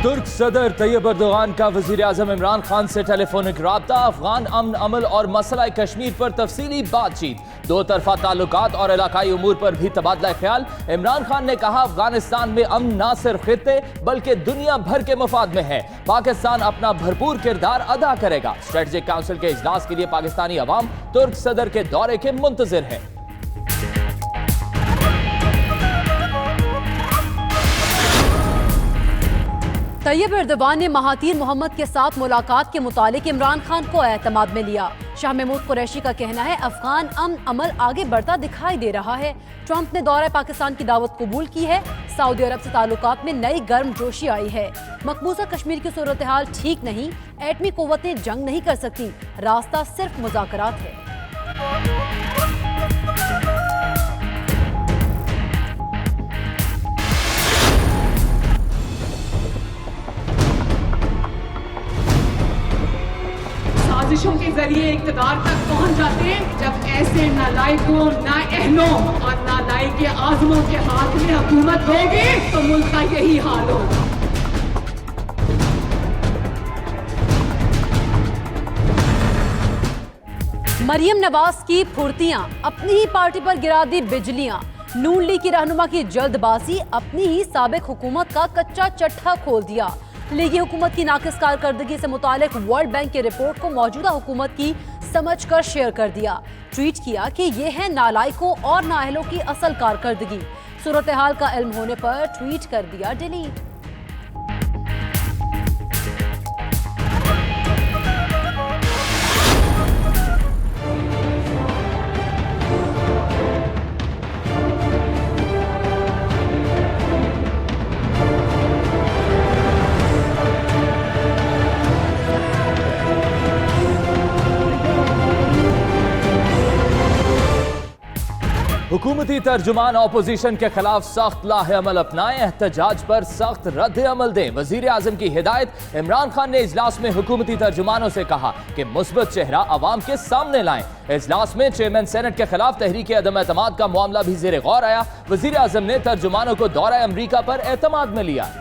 तुर्क सदर तैयब अर्दोगान का वजीर आजम इमरान खान से टेलीफोनिक राब्ता, अफगान अमन अमल और मसला कश्मीर पर तफसीली बातचीत, दो तरफा ताल्लुकात और इलाकाई उमूर पर भी तबादला ख्याल। इमरान खान ने कहा, अफगानिस्तान में अमन न सिर्फ खित्ते बल्कि दुनिया भर के मफाद में है, पाकिस्तान अपना भरपूर किरदार अदा करेगा। स्ट्रेटेजिक काउंसिल के इजलास के लिए पाकिस्तानी अवाम तुर्क सदर के दौरे के मुंतजिर है। तैयब एर्दोगान ने महातीर मोहम्मद के साथ मुलाकात के मुतालिक इमरान खान को एतमाद में लिया। शाह महमूद कुरैशी का कहना है, अफगान अमन अमल आगे बढ़ता दिखाई दे रहा है। ट्रंप ने दौरा पाकिस्तान की दावत कबूल की है। सऊदी अरब से ताल्लुकात में नई गर्मजोशी आई है। मकबूजा कश्मीर की सूरत हाल ठीक नहीं, एटमी कुव्वतें जंग नहीं कर सकती, रास्ता सिर्फ मुज़ाकरात है। साजिशों के जरिए इक़्तिदार तक पहुंच जाते हैं। जब ऐसे नालायकों, नाअहलों और नालायक आज़मों के हाथ में हुकूमत दोगे तो मुल्क का यही हाल होगा। मरियम नवाज की फुर्तियां, अपनी ही पार्टी पर गिरा दी बिजलियां। नून लीग की रहनुमा की जल्दबाजी, अपनी ही साबिक हुकूमत का कच्चा चट्टा खोल दिया। लीगी हुकूमत की नाकिस कारकर्दगी से मुतालिक वर्ल्ड बैंक की रिपोर्ट को मौजूदा हुकूमत की समझकर शेयर कर दिया। ट्वीट किया कि ये है नालायकों और नाअहलों की असल कारकर्दगी। सूरत हाल का इल्म होने पर ट्वीट कर दिया डिलीट। हुकूमती तर्जुमान अपोजिशन के खिलाफ सख्त लाहे-अमल अपनाएं, एहतजाज पर सख्त रद्द-ए-अमल दें। वजीर आजम की हिदायत। इमरान खान ने इजलास में हुकूमती तर्जुमानों से कहा कि मुस्बत चेहरा अवाम के सामने लाएं। इजलास में चेयरमैन सेनेट के खिलाफ तहरीक अदम एतमाद का मामला भी ज़ेरे गौर आया। वजीर आजम ने तर्जुमानों को दौरा अमरीका पर एतमाद में लिया।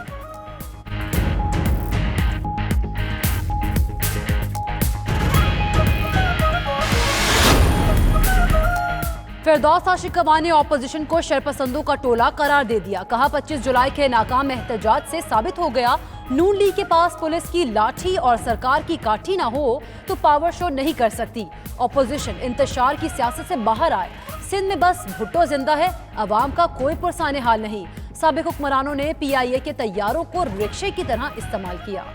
फिरदौस आशिकवा ने ऑपोजिशन को शरपसंदों का टोला करार दे दिया। कहा, 25 जुलाई के नाकाम एहतजाज से साबित हो गया, नून लीग के पास पुलिस की लाठी और सरकार की काठी ना हो तो पावर शो नहीं कर सकती। ऑपोजिशन इंतशार की सियासत से बाहर आए। सिंध में बस भुट्टो जिंदा है, अवाम का कोई पुरसाने हाल नहीं। साबिक हुक्मरानों ने PIA के तैयारों को रिक्शे की तरह इस्तेमाल किया।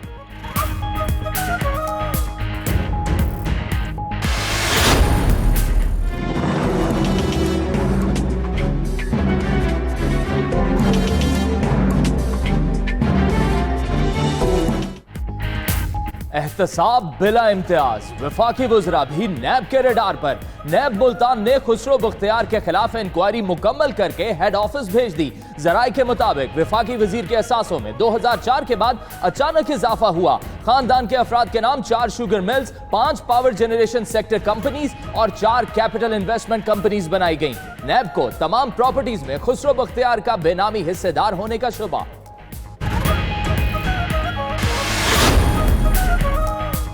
एहतसाब बिला इम्तियाज, वफाकी वज़रा भी नैब के रडार पर। नैब मुल्तान ने खुसरो बख्तियार के खिलाफ इंक्वायरी मुकम्मल करके हेड ऑफिस भेज दी। जराये के मुताबिक वफाकी वजीर के असासों में 2004 के बाद अचानक इजाफा हुआ। खानदान के अफराद के नाम 4 sugar mills, 5 power generation sector companies और 4 कैपिटल इन्वेस्टमेंट कंपनीज बनाई गई। नैब को तमाम प्रॉपर्टीज में खुसरो बख्तियार का बेनामी हिस्सेदार होने का शुबा।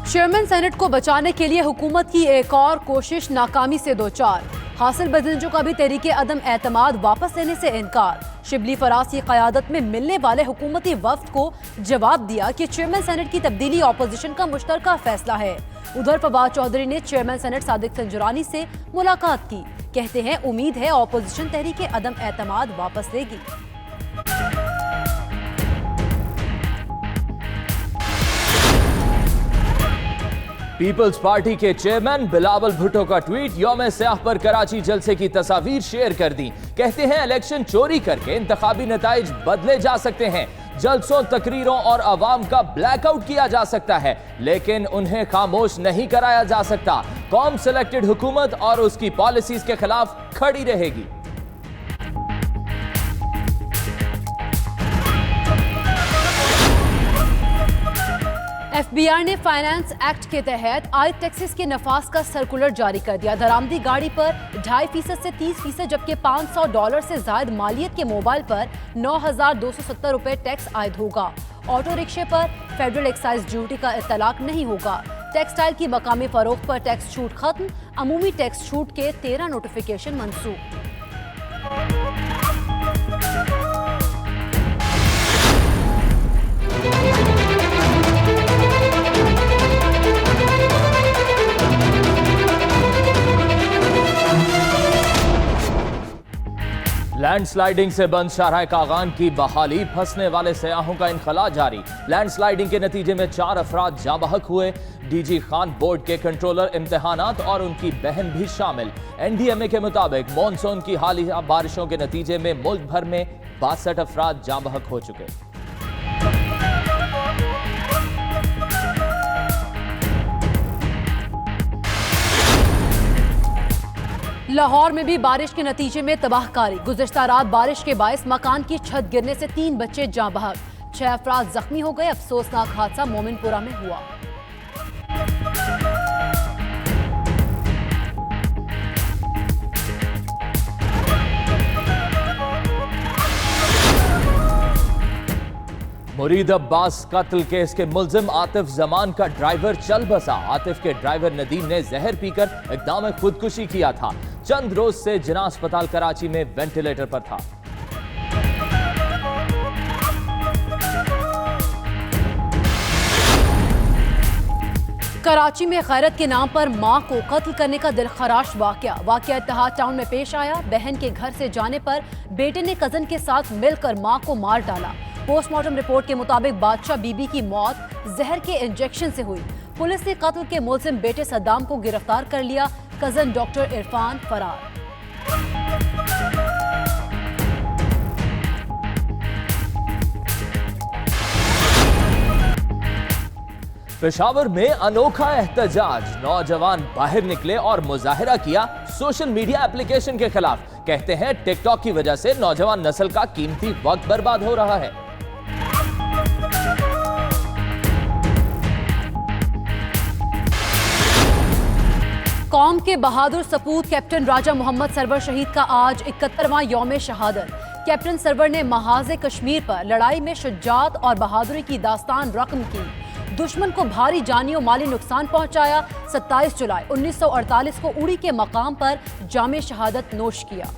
चेयरमैन सेनेट को बचाने के लिए हुकूमत की एक और कोशिश नाकामी से दो चार। हासिल बदनजों का भी तहरीके अदम एतमाद वापस लेने से इनकार। शिबली फराज की क़यादत में मिलने वाले हुकूमती वफ्द को जवाब दिया कि चेयरमैन सेनेट की तब्दीली अपोजिशन का मुश्तरका फैसला है। उधर फवाद चौधरी ने चेयरमैन सेनेट सादिक संजुरानी से मुलाकात की। कहते हैं, उम्मीद है अपोजिशन तहरीके अदम एतमाद वापस लेगी। पीपल्स पार्टी के चेयरमैन बिलावल भुट्टो का ट्वीट, यौम स्याह पर कराची जलसे की तस्वीर शेयर कर दी। कहते हैं, इलेक्शन चोरी करके इंतखाबी नताइज बदले जा सकते हैं। जलसों, तकरीरों और अवाम का ब्लैकआउट किया जा सकता है, लेकिन उन्हें खामोश नहीं कराया जा सकता। कौम सिलेक्टेड हुकूमत और उसकी पॉलिसीज के खिलाफ खड़ी रहेगी। FBI ने फाइनेंस एक्ट के तहत आयद टैक्सेस के नफाज का सर्कुलर जारी कर दिया। दरामदी गाड़ी पर 2.5% से 30%, जबकि $500 से ज्यादा मालियत के मोबाइल पर 9,270 रुपए टैक्स आयद होगा। ऑटो रिक्शे पर फेडरल एक्साइज ड्यूटी का इतलाक नहीं होगा। टेक्सटाइल की मकामी फरोख्त पर टैक्स छूट खत्म, अमूमी टैक्स छूट के 13 नोटिफिकेशन मंसूख। लैंडस्लाइडिंग से बंद शाहराह कागान की बहाली, फंसने वाले सयाहों का इनखला जारी। लैंडस्लाइडिंग के नतीजे में 4 अफराद जाँ बहक हुए। डीजी खान बोर्ड के कंट्रोलर इम्तिहानात और उनकी बहन भी शामिल। NDMA के मुताबिक मॉनसून की हालिया बारिशों के नतीजे में मुल्क भर में 62 अफराद जाँ बहक हो चुके। लाहौर में भी बारिश के नतीजे में तबाहकारी। गुज़िश्ता रात बारिश के बायस मकान की छत गिरने से 3 बच्चे जाँ बहक, 6 अफराद जख्मी हो गए। अफसोसनाक हादसा मोमिनपुरा में हुआ। मुरीद अब्बास कत्ल केस के मुल्जिम आतिफ जमान का ड्राइवर चल बसा। आतिफ के ड्राइवर नदीम ने जहर पीकर इक़दाम खुदकुशी किया था। चंद रोज से जिना अस्पताल कराची में वेंटिलेटर पर था। कराची में खैरत के नाम पर मां को कत्ल करने का दिलखराश वाकया इत्तेहाद टाउन में पेश आया। बहन के घर से जाने पर बेटे ने कजन के साथ मिलकर मां को मार डाला। पोस्टमार्टम रिपोर्ट के मुताबिक बादशाह बीबी की मौत जहर के इंजेक्शन से हुई। पुलिस ने कत्ल के मुल्जिम बेटे सद्दाम को गिरफ्तार कर लिया। कजन डॉक्टर इरफान फरार। पेशावर में अनोखा एहतजाज। नौजवान बाहर निकले और मुजाहिरा किया सोशल मीडिया एप्लीकेशन के खिलाफ। कहते हैं टिकटॉक की वजह से नौजवान नस्ल का कीमती वक्त बर्बाद हो रहा है। कौम के बहादुर सपूत कैप्टन राजा मोहम्मद सरवर शहीद का आज 71वां यौम शहादत। कैप्टन सरवर ने महाज़े कश्मीर पर लड़ाई में शुजाअत और बहादुरी की दास्तान रकम की। दुश्मन को भारी जानी और माली नुकसान पहुंचाया। 27 जुलाई 1948 को उड़ी के मकाम पर जामे शहादत नोश किया।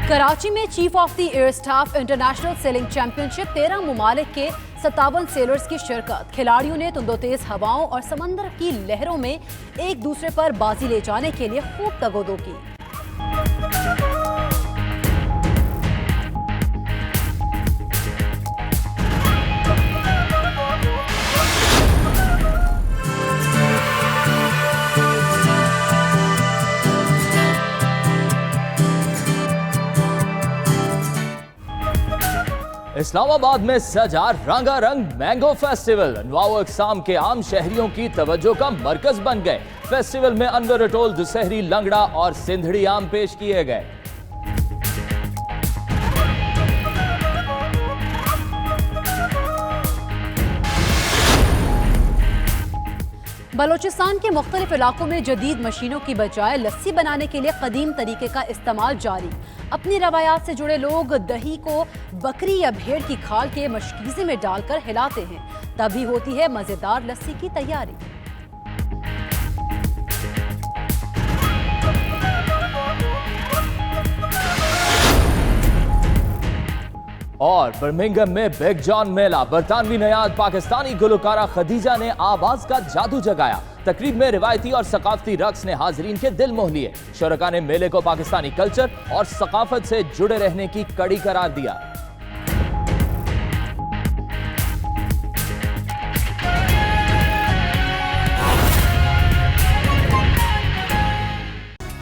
कराची में chief of the air staff international selling championship 13 मुमालिक के 57 सेलर्स की शिरकत। खिलाड़ियों ने तुंदो-तेज हवाओं और समंदर की लहरों में एक दूसरे पर बाजी ले जाने के लिए खूब तगोदो की। इस्लामाबाद में सजा रंगारंग मैंगो फेस्टिवल। अनवाओ अक़साम के आम शहरियों की तवज्जो का मरकज बन गए। फेस्टिवल में अनवर अटोल, दुसहरी, लंगड़ा और सिंधड़ी आम पेश किए गए। बलोचिस्तान के मुख्तलिफ इलाकों में जदीद मशीनों की बजाय लस्सी बनाने के लिए कदीम तरीके का इस्तेमाल जारी। अपनी रवायात से जुड़े लोग दही को बकरी या भेड़ की खाल के मशकीज़े में डालकर हिलाते हैं, तभी होती है मज़ेदार लस्सी की तैयारी। और बर्मिंघम में बिग जॉन मेला। बरतानवी नयाद पाकिस्तानी गुलकारा खदीजा ने आवाज का जादू जगाया। तकरीब में रिवायती और सकाफती रक्स ने हाजरीन के दिल मोह लिए। शुरका ने मेले को पाकिस्तानी कल्चर और सकाफत से जुड़े रहने की कड़ी करार दिया।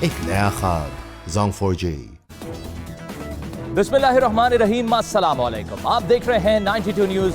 एक नया ख्वाब Zong 4G। बिस्मिल्लाहिर्रहमानिर्रहीम, अस्सलाम वालेकुम। आप देख रहे हैं 92 न्यूज।